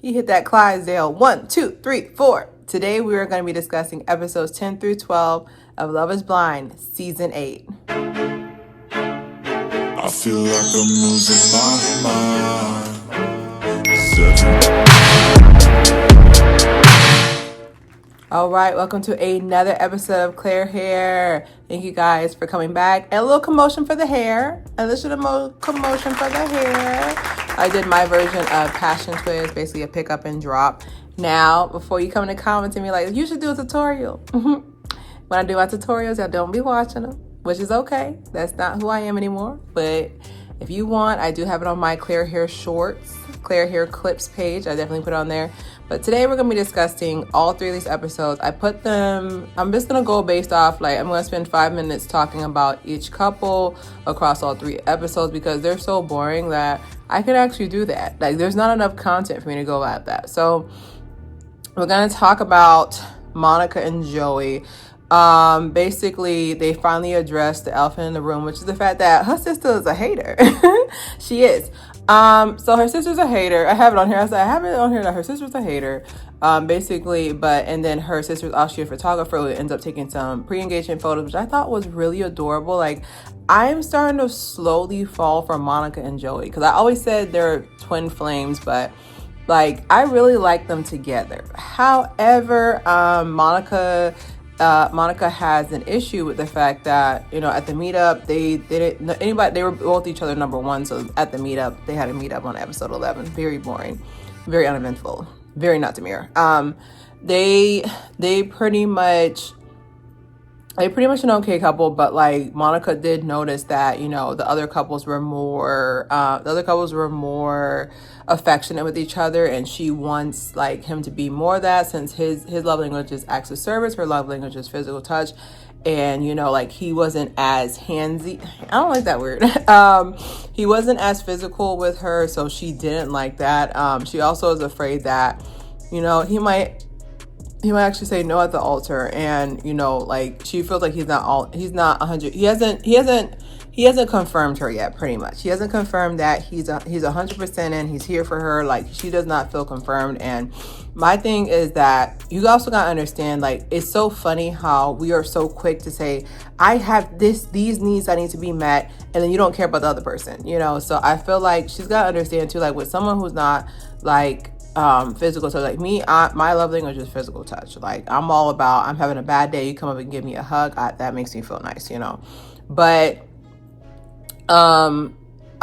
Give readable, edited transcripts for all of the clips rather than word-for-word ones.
He hit that Clydesdale 1, 2, 3, 4. Today we are going to be discussing episodes 10 through 12 of Love is Blind, Season 8. I feel like I'm losing my mind. All right, welcome to another episode of Claire Hair. Thank you guys for coming back. And a little commotion for the hair. A little commotion for the hair. I did my version of Passion Twist, basically a pick up and drop. Now, before you come in the comments and be like, you should do a tutorial. When I do my tutorials, y'all don't be watching them, which is okay. That's not who I am anymore. But if you want, I do have it on my Claire Hair Shorts, Claire Hair Clips page. I definitely put it on there. But today we're going to be discussing all three of these episodes. I put them, I'm just going to go based off, like, I'm going to spend 5 minutes talking about each couple across all three episodes because they're so boring that I could actually do that. Like, there's not enough content for me to go at that. So we're going to talk about Monica and Joey. Basically, they finally addressed the elephant in the room, which is the fact that her sister is a hater. She is. So her sister's a hater. I have it on here. I have it on here that her sister's a hater. Basically, and then her sister's actually a photographer who ends up taking some pre-engagement photos, which I thought was really adorable. Like, I'm starting to slowly fall for Monica and Joey because I always said they're twin flames, but like, I really like them together. However, Monica has an issue with the fact that, you know, at the meetup, they were both each other number one. So at the meetup, they had a meetup on episode 11. Very boring, very uneventful, very not Demir. They pretty much an okay couple, but like Monica did notice that, you know, the other couples were more affectionate with each other, and she wants like him to be more of that, since his love language is acts of service, her love language is physical touch. And, you know, like, he wasn't as handsy. I don't like that word. He wasn't as physical with her, so she didn't like that. She also is afraid that, you know, he might actually say no at the altar, and, you know, like, she feels like he's not 100. He hasn't confirmed her yet. Pretty much, he hasn't confirmed that he's 100% in. He's here for her. Like, she does not feel confirmed. And my thing is that you also gotta understand, like, it's so funny how we are so quick to say, I have these needs that need to be met, and then you don't care about the other person, you know. So I feel like she's gotta understand too, like, with someone who's not like physical touch, like me, my love language is physical touch. Like, I'm having a bad day, you come up and give me a hug, that makes me feel nice, you know. But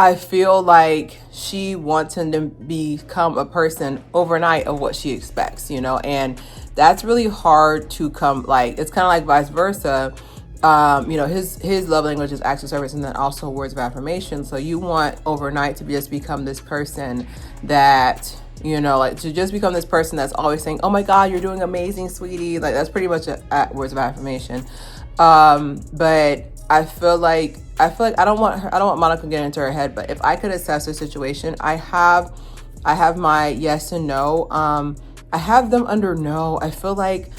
I feel like she wants him to become a person overnight of what she expects, you know, and that's really hard to come, like, it's kind of like vice versa. You know, his love language is acts of service, and then also words of affirmation. So you want overnight to just become this person that, you know, like, to just become this person that's always saying, oh my God, you're doing amazing, sweetie. Like, that's pretty much a words of affirmation. But I feel like I don't want Monica getting into her head, but if I could assess her situation, I have my yes and no. I have them under no. I feel like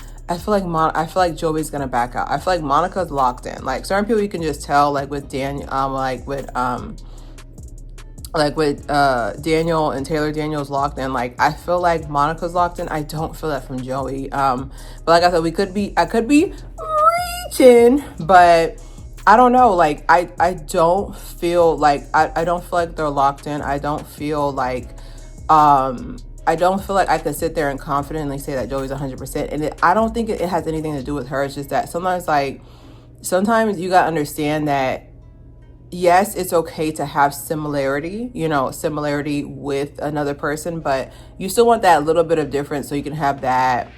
Joey's gonna back out. I feel like Monica's locked in. Like, certain people you can just tell, like with Daniel, Daniel and Taylor. Daniel's locked in. Like, I feel like Monica's locked in. I don't feel that from Joey. But like I said, I could be reaching, but I don't know. Like, I don't feel like I don't feel like they're locked in. I don't feel like I could sit there and confidently say that Joey's 100%. And I don't think it has anything to do with her. It's just that sometimes you gotta understand that, yes, it's okay to have similarity with another person, but you still want that little bit of difference so you can have that,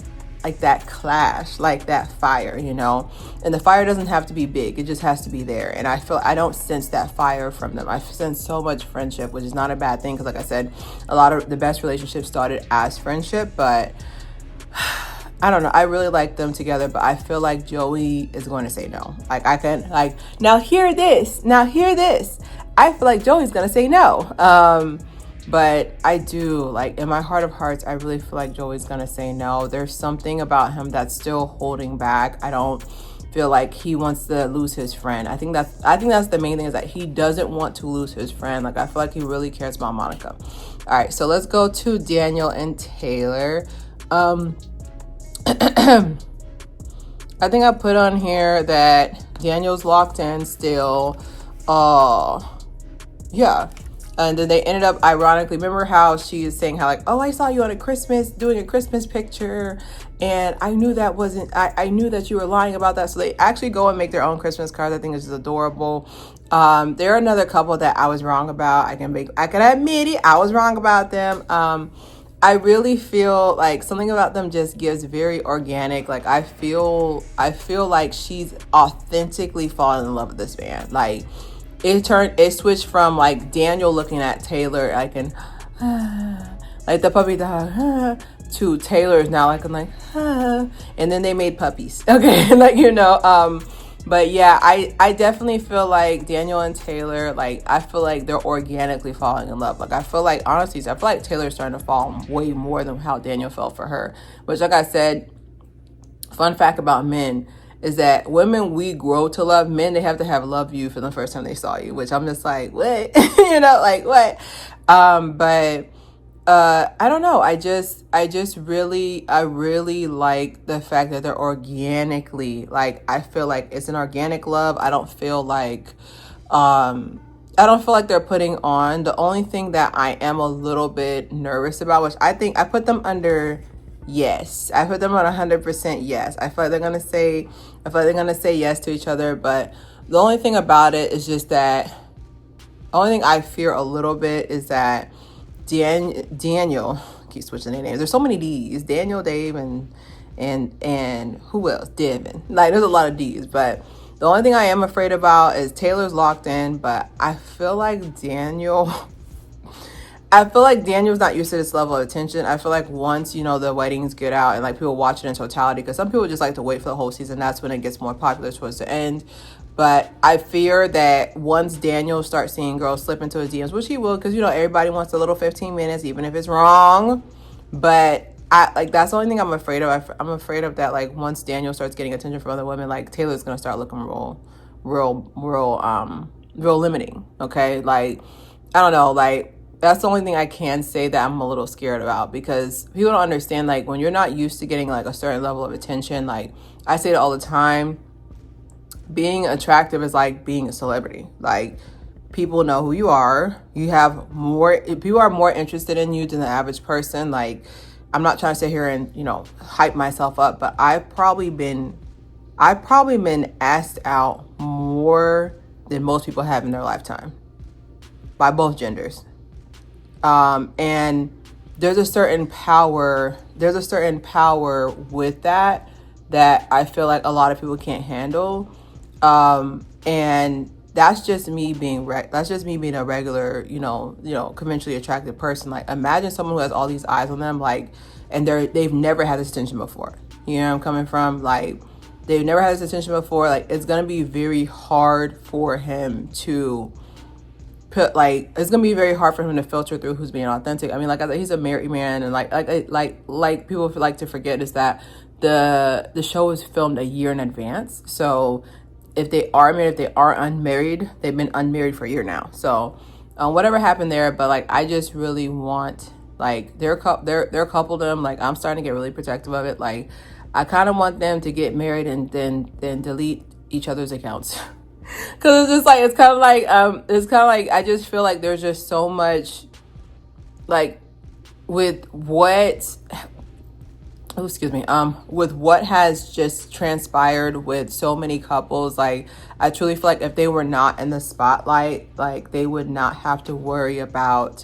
like, that clash, like that fire, you know. And the fire doesn't have to be big, it just has to be there. And I don't sense that fire from them. I sense so much friendship, which is not a bad thing, because like I said, a lot of the best relationships started as friendship. But I don't know, I really like them together, but I feel like Joey is going to say no. Like, I can, like, now hear this, I feel like Joey's going to say no. But I do, like, in my heart of hearts, I really feel like Joey's gonna say no. There's something about him that's still holding back. I don't feel like he wants to lose his friend. I think that's the main thing, is that he doesn't want to lose his friend. Like, I feel like he really cares about Monica. All right, so let's go to Daniel and Taylor. I think I put on here that Daniel's locked in still. Yeah. And then they ended up, ironically, remember how she is saying how like, oh, I saw you on doing a Christmas picture, and I knew that wasn't, I knew that you were lying about that. So they actually go and make their own Christmas cards. I think it's just adorable. They're another couple that I was wrong about. I can admit it, I was wrong about them. I really feel like something about them just gives very organic. Like, I feel like she's authentically falling in love with this man. Like, it switched from like Daniel looking at Taylor like and like the puppy dog to Taylor's now like I'm like and then they made puppies. Okay. Like, but yeah, I definitely feel like Daniel and Taylor, like, I feel like they're organically falling in love. Like, I feel like, honestly, I feel like Taylor's starting to fall way more than how Daniel fell for her, which, like I said, fun fact about men is that women we grow to love. Men, they have to have loved you for the first time they saw you, which I'm just like, what? Like, what? But I don't know. I really like the fact that they're organically, like, I feel like it's an organic love. I don't feel like they're putting on. The only thing that I am a little bit nervous about, which I think I put them under yes. I put them on 100% yes. I feel like they're gonna say yes to each other, but the only thing about it is just that the only thing I fear a little bit is that Daniel, keep switching their names. There's so many D's. Daniel, Dave, and who else? Devin. Like, there's a lot of D's, but the only thing I am afraid about is Taylor's locked in, but I feel like Daniel's not used to this level of attention. I feel like once, the weddings get out and like people watch it in totality, because some people just like to wait for the whole season. That's when it gets more popular towards the end. But I fear that once Daniel starts seeing girls slip into his DMs, which he will, because, everybody wants a little 15 minutes, even if it's wrong. But that's the only thing I'm afraid of. I'm afraid of that, like, once Daniel starts getting attention from other women, like, Taylor's going to start looking real limiting. Okay. Like, I don't know. Like, that's the only thing I can say that I'm a little scared about, because people don't understand, like, when you're not used to getting like a certain level of attention, like, I say it all the time, being attractive is like being a celebrity. Like, people know who you are. People are more interested in you than the average person. Like, I'm not trying to sit here and, hype myself up, but I've probably been asked out more than most people have in their lifetime by both genders. And there's a certain power with that I feel like a lot of people can't handle. And that's just me being a regular, conventionally attractive person. Like, imagine someone who has all these eyes on them, like, and they've never had this attention before. You know where I'm coming from? Like, they've never had this attention before. Like, it's going to be very hard for him to it's gonna be very hard for him to filter through who's being authentic. I mean, like I said, he's a married man, and like people like to forget is that the show is filmed a year in advance. So if they are married, if they are unmarried, they've been unmarried for a year now. So whatever happened there, but like, I just really want, like, their coupledom. Like, I'm starting to get really protective of it. Like, I kind of want them to get married and then delete each other's accounts. Cause it's just like, it's kind of like I just feel like there's just so much, like, with what has just transpired with so many couples. Like, I truly feel like if they were not in the spotlight, like, they would not have to worry about,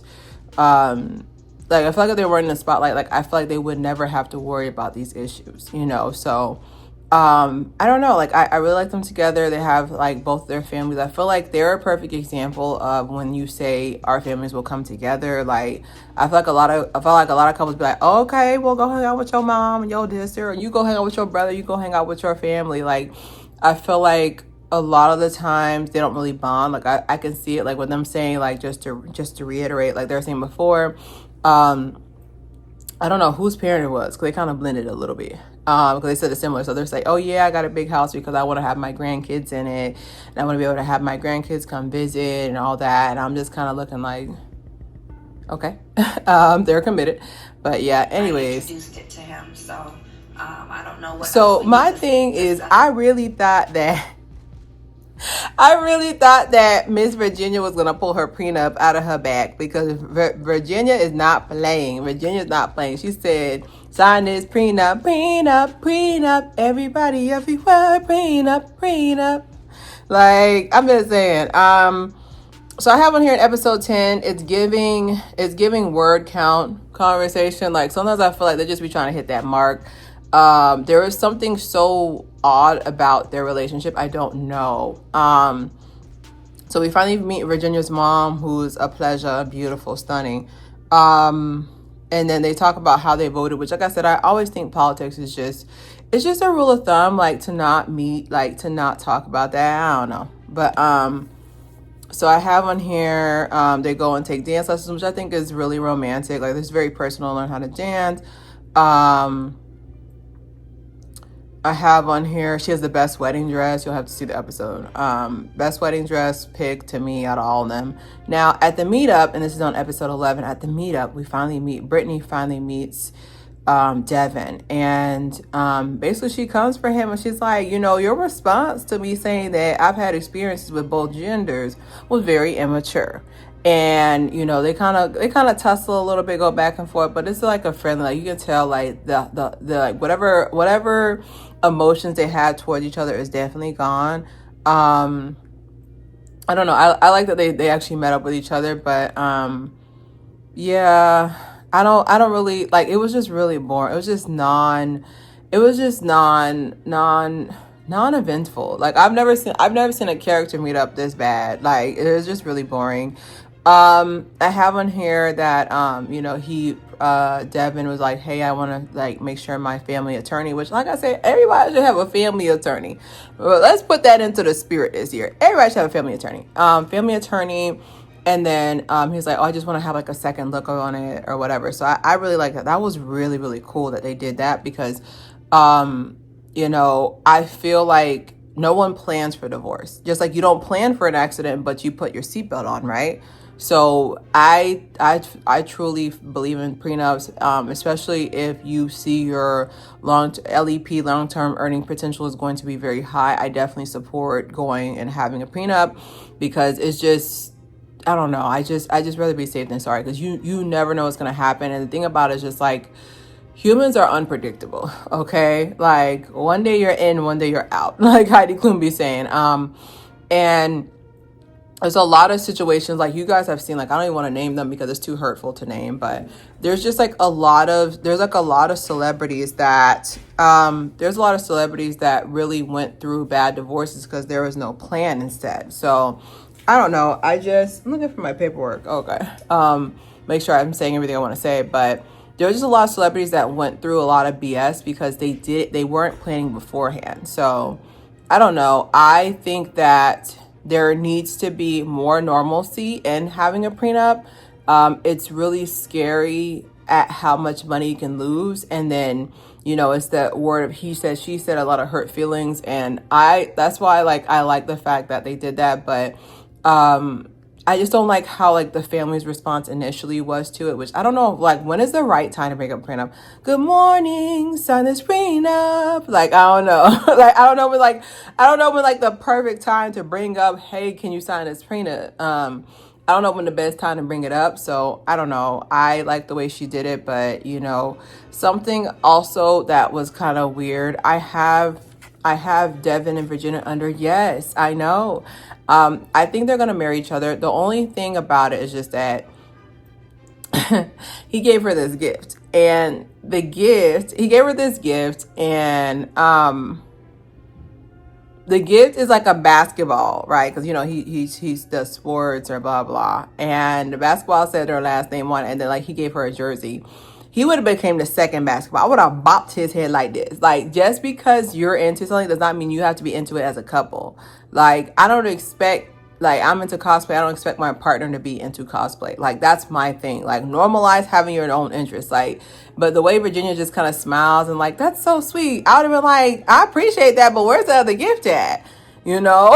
I feel like if they were in the spotlight, like, I feel like they would never have to worry about these issues, so I don't know, like, I really like them together. They have, like, both their families. I feel like they're a perfect example of when you say our families will come together. Like, I feel like a lot of couples be like, oh, okay, well, go hang out with your mom and your sister, or you go hang out with your brother, you go hang out with your family. Like, I feel like a lot of the times they don't really bond. Like, I can see it, like, with them saying, like, just to reiterate, like they were saying before, I don't know whose parent it was, because they kind of blended a little bit. Because they said it's similar. So they're saying, oh yeah, I got a big house because I want to have my grandkids in it, and I want to be able to have my grandkids come visit and all that. And I'm just kind of looking like, okay, they're committed. But yeah, anyways. I introduced it to him, so I don't know what. So my thing is, I really thought that Miss Virginia was gonna pull her prenup out of her bag, because Virginia is not playing. Virginia's not playing. She said, "Sign this prenup, prenup, prenup. Everybody, everywhere, prenup, prenup." Like, I'm just saying. So I have one here in episode 10. It's giving word count conversation. Like, sometimes I feel like they just be trying to hit that mark. There is something so odd about their relationship. I don't know. So we finally meet Virginia's mom, who's a pleasure, beautiful, stunning. And then they talk about how they voted, which, like I said, I always think politics is it's just a rule of thumb, like to not meet, like to not talk about that. I don't know. But, so I have on here, they go and take dance lessons, which I think is really romantic. Like, it's very personal, learn how to dance. I have on here, she has the best wedding dress. You'll have to see the episode. Best wedding dress pick to me out of all of them. Now, at the meetup, and this is on episode 11, at the meetup, Brittany finally meets Devin. And basically she comes for him and she's like, your response to me saying that I've had experiences with both genders was very immature. And they kind of tussle a little bit, go back and forth, but it's like a friendly, like you can tell, like the like whatever emotions they had towards each other is definitely gone. I don't know. I like that they actually met up with each other, but yeah, I don't really like. It was just really boring. It was just non-eventful. Like, I've never seen a character meet up this bad. Like, it was just really boring. I have on here that Devin was like, hey, I want to like make sure my family attorney, which, like I said, everybody should have a family attorney. Well, let's put that into the spirit this year. Everybody should have a family attorney. And then he's like, oh, I just want to have like a second look on it or whatever. So I really like that. That was really, really cool that they did that, because I feel like no one plans for divorce. Just like you don't plan for an accident, but you put your seatbelt on, right? So I truly believe in prenups, especially if you see your LEP, long-term earning potential, is going to be very high. I definitely support going and having a prenup, because it's just, I don't know. I just rather be safe than sorry, because you never know what's going to happen. And the thing about it is just like, humans are unpredictable. Okay. Like, one day you're in, one day you're out, like Heidi Klum be saying. And there's a lot of situations, like you guys have seen, like I don't even want to name them because it's too hurtful to name, but there's just like a lot of celebrities that really went through bad divorces because there was no plan instead. So I don't know. I'm looking for my paperwork. Okay. Make sure I'm saying everything I want to say, but there was just a lot of celebrities that went through a lot of BS because they weren't planning beforehand. So I don't know. I think that there needs to be more normalcy in having a prenup. It's really scary at how much money you can lose. And then, it's that word of he said, she said, a lot of hurt feelings. And that's why I like the fact that they did that. But I just don't like how like the family's response initially was to it, which I don't know, like when is the right time to break up a prenup? Good morning, sign this prenup. Like, I don't know. I don't know when the perfect time to bring up, hey, can you sign this prenup? I don't know when the best time to bring it up. So I don't know. I like the way she did it, but something also that was kind of weird. I have Devin and Virginia under. Yes, I know. I think they're going to marry each other. The only thing about it is just that he gave her this gift, and he gave her this gift, and the gift is like a basketball, right? Because he does sports or blah blah, and the basketball said her last name on it, and then like he gave her a jersey. He would have became the second basketball. I would have bopped his head like this. Like, just because you're into something does not mean you have to be into it as a couple. Like, I don't expect like, I'm into cosplay. I don't expect my partner to be into cosplay. Like, that's my thing. Like, normalize having your own interests. Like, but the way Virginia just kind of smiles and like, that's so sweet. I would have been like, I appreciate that, but where's the other gift at? You know,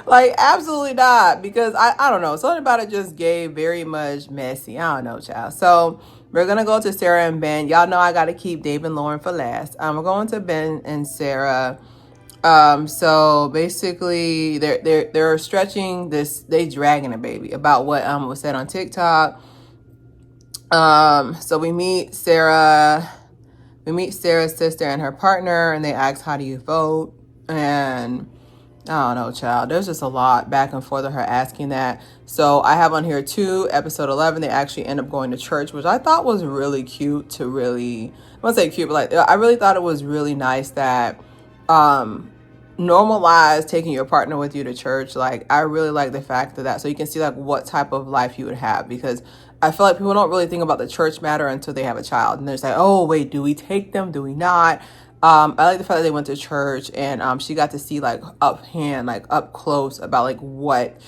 like absolutely not, because I don't know, something about it just gave very much messy. I don't know, child. So we're gonna go to Sarah and Ben. Y'all know I gotta keep Dave and Lauren for last. We're going to Ben and Sarah. So basically they're stretching this, they dragging a baby about what was said on TikTok. So we meet Sarah's sister and her partner, and they ask, how do you vote? And I don't know, child. There's just a lot back and forth of her asking that. So I have on here too, episode 11, they actually end up going to church, which I thought was really cute to really, I won't say cute, but like, I really thought it was really nice that, normalize taking your partner with you to church. Like, I really like the fact of that. So you can see like what type of life you would have, because I feel like people don't really think about the church matter until they have a child. And they're like, oh, wait, do we take them? Do we not? I like the fact that they went to church, and she got to see like up close about like what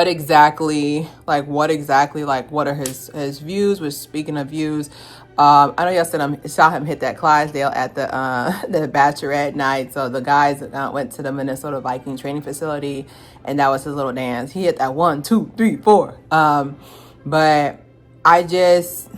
exactly what are his views. Which, speaking of views, I know y'all said I saw him hit that Clydesdale at the Bachelorette night. So the guys went to the Minnesota Viking training facility, and that was his little dance. He hit that 1, 2, 3, 4. But I just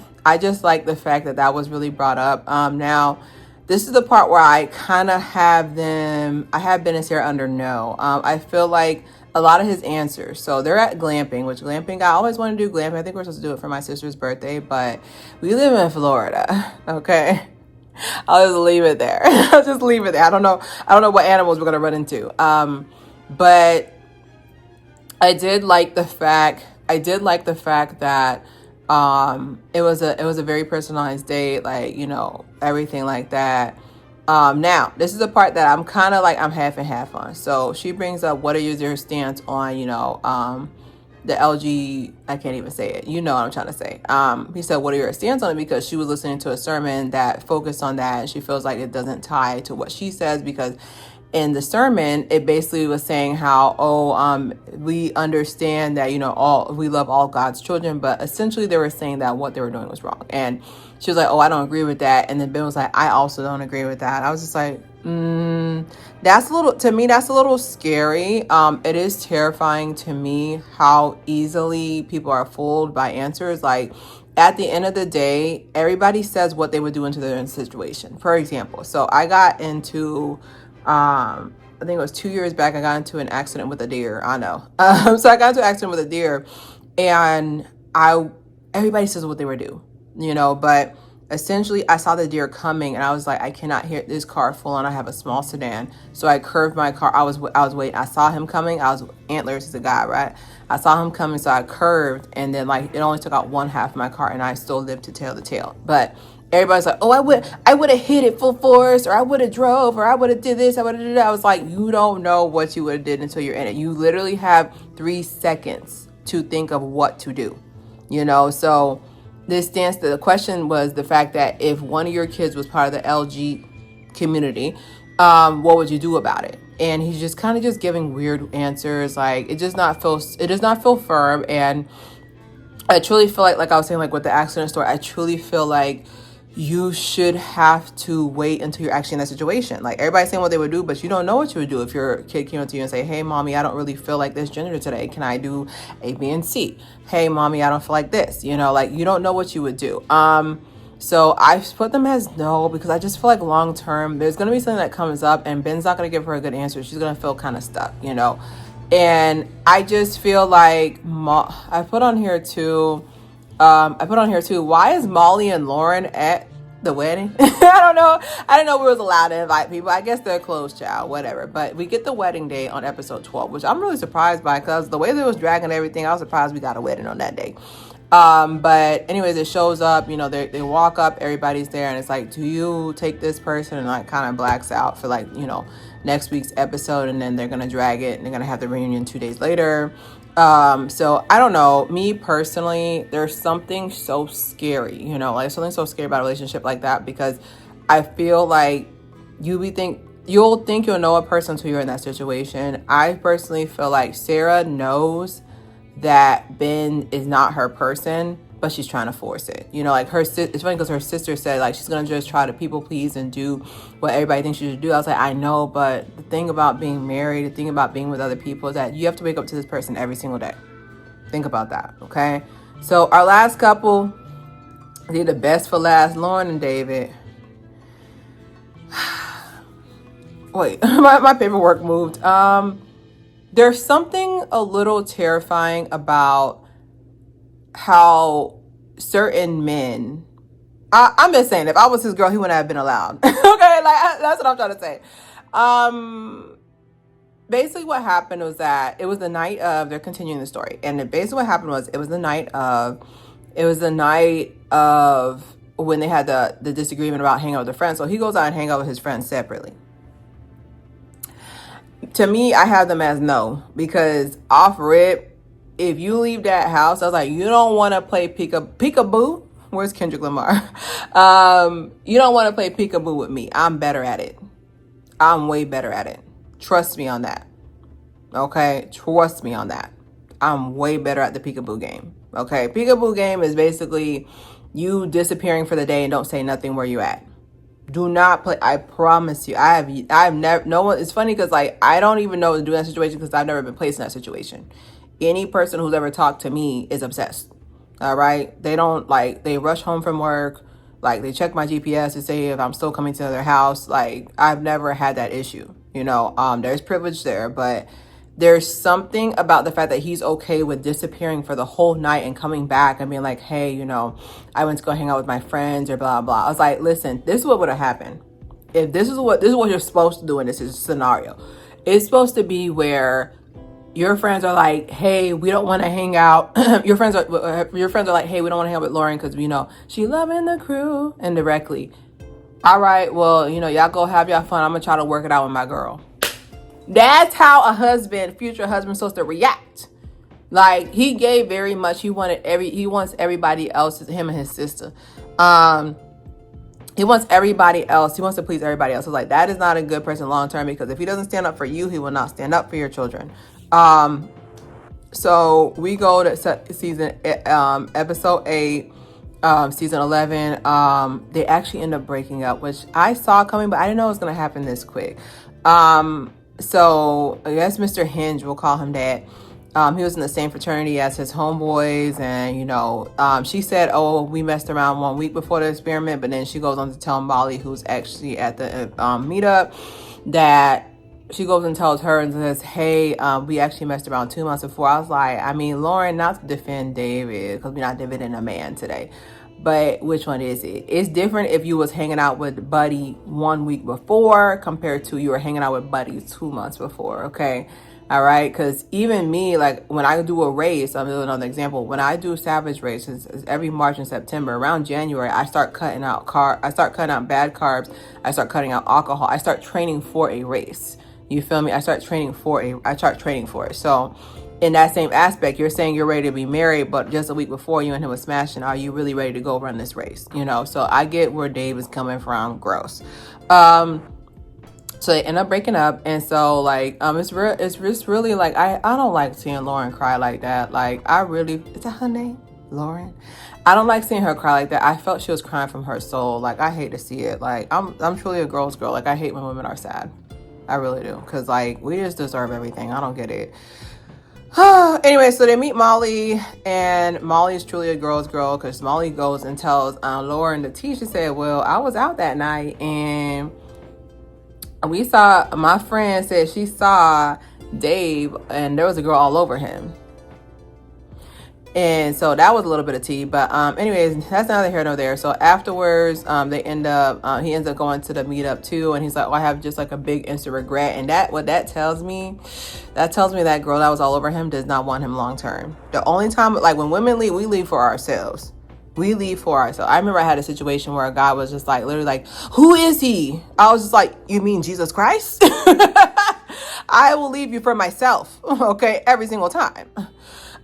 like the fact that was really brought up. Now, this is the part where I kind of have Ben and Sarah under no. I feel like a lot of his answers. So they're at glamping, which glamping, I always want to do glamping. I think we're supposed to do it for my sister's birthday, but we live in Florida. Okay. I'll just leave it there. I'll just leave it there. I don't know what animals we're going to run into. But I did like the fact that it was a very personalized date, like, you know, everything like that. Now this is the part that I'm kind of like, I'm half and half on. So she brings up, what is your stance on, you know, the LG, I can't even say it. You know what I'm trying to say. He said, what are your stance on it? Because she was listening to a sermon that focused on that, and she feels like it doesn't tie to what she says, because in the sermon, it basically was saying how, we understand that, you know, we love all God's children, but essentially they were saying that what they were doing was wrong. And she was like, oh, I don't agree with that. And then Ben was like, I also don't agree with that. I was just like, that's a little scary. It is terrifying to me how easily people are fooled by answers. Like, at the end of the day, everybody says what they would do into their situation. For example, so I got into, I think it was 2 years back, I got into an accident with a deer. I know. So I got into an accident with a deer, and everybody says what they would do, you know, but essentially I saw the deer coming, and I was like, I cannot hit this car full on. I have a small sedan. So I curved my car. I was waiting. I saw him coming. Antlers is a guy, right? I saw him coming. So I curved, and then like, it only took out one half of my car, and I still lived to tell the tale. But everybody's like, oh, I would have hit it full force, or I would have drove, or I would have did this, I would have did that. I was like, you don't know what you would have did until you're in it. You literally have 3 seconds to think of what to do, you know? So the question was the fact that if one of your kids was part of the LG community, what would you do about it? And he's just kind of just giving weird answers. Like, it does not feel firm. And I truly feel like I was saying, like with the accident story, I truly feel like you should have to wait until you're actually in that situation. Like, everybody's saying what they would do, but you don't know what you would do if your kid came up to you and say, hey, mommy, I don't really feel like this gender today. Can I do A, B, and C? Hey, mommy, I don't feel like this. You know, like, you don't know what you would do. So I put them as no, because I just feel like long term, there's going to be something that comes up, and Ben's not going to give her a good answer. She's going to feel kind of stuck, you know? And I just feel like I put on here too, why is Molly and Lauren at the wedding? I don't know. I didn't know we was allowed to invite people. I guess they're closed, child, whatever. But we get the wedding day on episode 12, which I'm really surprised by, because the way they was dragging everything, I was surprised we got a wedding on that day. But anyways, it shows up, you know, they walk up, everybody's there, and it's like, do you take this person? And like kind of blacks out for like, you know, next week's episode, and then they're gonna drag it, and they're gonna have the reunion 2 days later. So I don't know, me personally, there's something so scary, you know, like something so scary about a relationship like that, because I feel like you'll think you'll know a person until you're in that situation. I personally feel like Sarah knows that Ben is not her person, but she's trying to force it. You know, like it's funny because her sister said like she's gonna just try to people please and do what everybody thinks she should do. I was like, I know, but the thing about being married, the thing about being with other people is that you have to wake up to this person every single day. Think about that, okay? So our last couple, I did the best for last, Lauren and David. Wait, my paperwork moved. There's something a little terrifying about how certain men, I'm just saying, if I was his girl, he wouldn't have been allowed. Okay, like that's what I'm trying to say. Basically what happened was that it was the night of, they're continuing the story, and basically what happened was it was the night of when they had the disagreement about hanging out with their friends. So he goes out and hang out with his friends separately. To me, I have them as no, because off rip, if you leave that house, I was like, you don't want to play peekaboo. Where's Kendrick Lamar? You don't want to play peekaboo with me. I'm better at it. I'm way better at it. Trust me on that. Okay? Trust me on that. I'm way better at the peekaboo game. Okay? Peekaboo game is basically you disappearing for the day and don't say nothing where you at. Do not play. I promise you. I've never, no one, it's funny because like, I don't even know what to do in that situation because I've never been placed in that situation. Any person who's ever talked to me is obsessed. All right. They don't like, they rush home from work. Like they check my GPS to say if I'm still coming to their house. Like I've never had that issue, you know, there's privilege there, but there's something about the fact that he's okay with disappearing for the whole night and coming back and being like, hey, you know, I went to go hang out with my friends or blah, blah. I was like, listen, this is what would have happened. If this is what you're supposed to do in this scenario. It's supposed to be where your friends are like, hey, we don't want to hang out. your friends are like, hey, we don't want to hang out with Lauren because, you know, she loving the crew indirectly. All right, well, you know, y'all go have y'all fun. I'm going to try to work it out with my girl. That's how a husband, future husband, supposed to react. Like he gave very much. He wants everybody else, him and his sister. He wants everybody else. He wants to please everybody else. So like that is not a good person long term, because if he doesn't stand up for you, he will not stand up for your children. So we go to season episode 8, season 11. They actually end up breaking up, which I saw coming, but I didn't know it was gonna happen this quick. So I guess Mr. Hinge, we'll call him that. He was in the same fraternity as his homeboys, and you know, she said, oh, we messed around 1 week before the experiment, but then she goes on to tell Molly, who's actually at the meetup, that she goes and tells her and says, hey, we actually messed around 2 months before. I was like, I mean, Lauren, not to defend David, because we're not defending a man today, but which one is it? It's different if you was hanging out with Buddy 1 week before compared to you were hanging out with Buddy 2 months before, okay? All right, because even me, like when I do a race, I'm doing another example. When I do Savage races, every March and September, around January, I start cutting out bad carbs. I start cutting out alcohol. I start training for a race. You feel me? I start training for it. So in that same aspect, you're saying you're ready to be married, but just a week before you and him was smashing, are you really ready to go run this race? You know, so I get where Dave is coming from. Gross. So they end up breaking up, and so like it's just really like I don't like seeing Lauren cry like that. Like is that her name? Lauren? I don't like seeing her cry like that. I felt she was crying from her soul. Like I hate to see it. Like I'm truly a girl's girl. Like I hate when women are sad. I really do, because like we just deserve everything. I don't get it. Anyway, so they meet Molly, and Molly is truly a girl's girl, because Molly goes and tells Lauren, the teacher said, well, I was out that night and my friend said she saw Dave and there was a girl all over him. And so that was a little bit of tea, but anyways, that's neither here nor there. So afterwards, he ends up going to the meetup too, and he's like, oh, I have just like a big instant regret. And that tells me that girl that was all over him does not want him long term. The only time, like when women leave, we leave for ourselves. I remember I had a situation where a guy was just like, literally like, who is he? I was just like, you mean Jesus Christ? I will leave you for myself. Okay. Every single time.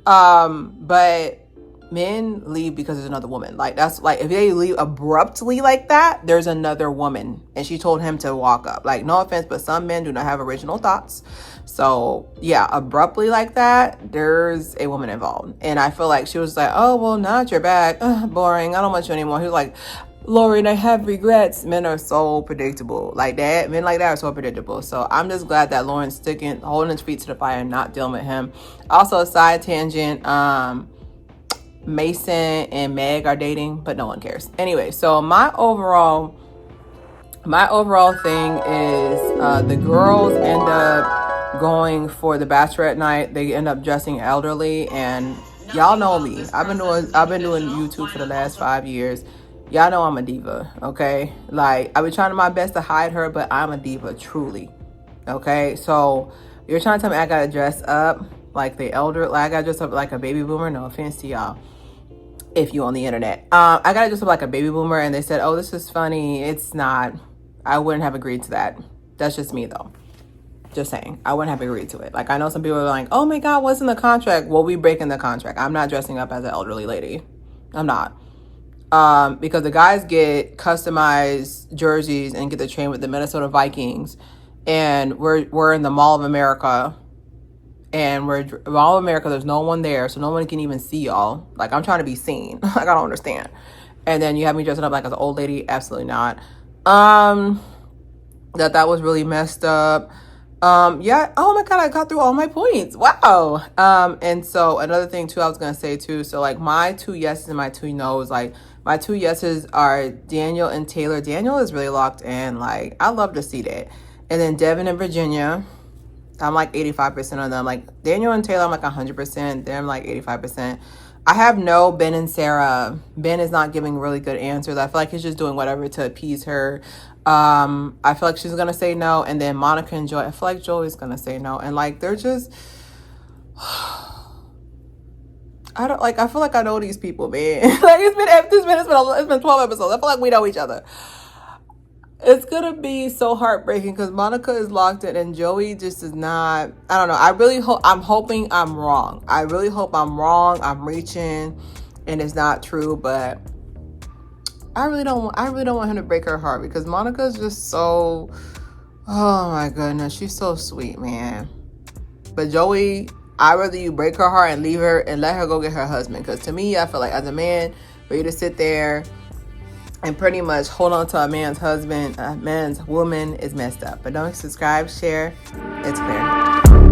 But men leave because there's another woman. Like, that's like, if they leave abruptly like that, there's another woman. And she told him to walk up. Like, no offense, but some men do not have original thoughts. So yeah, abruptly like that, there's a woman involved. And I feel like she was like, oh, well, not your bag. Boring. I don't want you anymore. He was like, Lauren, I have regrets. Men are so predictable like that. Men like that are so predictable. So I'm just glad that Lauren's holding his feet to the fire and not dealing with him. Also, a side tangent, Mason and Meg are dating, but no one cares. Anyway, so my overall thing is the girls end up going for the bachelorette night. They end up dressing elderly, and y'all know me. I've been doing YouTube for the last 5 years. Y'all know I'm a diva, okay? Like, I've been trying my best to hide her, but I'm a diva, truly. Okay, so you're trying to tell me I gotta dress up like the elder, like I gotta dress up like a baby boomer? No offense to y'all, if you on the internet. I gotta dress up like a baby boomer, and they said, oh, this is funny. It's not. I wouldn't have agreed to that. That's just me, though. Just saying, I wouldn't have agreed to it. Like, I know some people are like, oh my God, what's in the contract? Well, we breaking the contract. I'm not dressing up as an elderly lady. I'm not. Because the guys get customized jerseys and get to train with the Minnesota Vikings, and we're in the Mall of America, and Mall of America, there's no one there, so no one can even see y'all. Like, I'm trying to be seen. Like, I don't understand. And then you have me dressing up like as an old lady? Absolutely not. That was really messed up. Yeah, oh my God, I got through all my points. Wow. And so another thing too, I was gonna say too, so like my 2 yeses and my 2 nos, like my 2 yeses are Daniel and Taylor. Daniel is really locked in. Like, I love to see that. And then Devin and Virginia, I'm like 85% on them. Like, Daniel and Taylor, I'm like 100%. They're like 85%. I have no Ben and Sarah. Ben is not giving really good answers. I feel like he's just doing whatever to appease her. I feel like she's gonna say no. And then Monica and Joy, I feel like Joey's gonna say no. And like, they're just, I feel like I know these people, man. Like, it's been 12 episodes. I feel like we know each other. It's gonna be so heartbreaking because Monica is locked in and Joey just is not. I don't know. I'm hoping I'm wrong. I really hope I'm wrong. I'm reaching and it's not true, but I really don't want him to break her heart because Monica's just so, oh my goodness, she's so sweet, man. But Joey, I'd rather you break her heart and leave her and let her go get her husband, because to me, I feel like as a man, for you to sit there and pretty much hold on to a man's husband, a man's woman, is messed up. But don't subscribe, share. It's clear.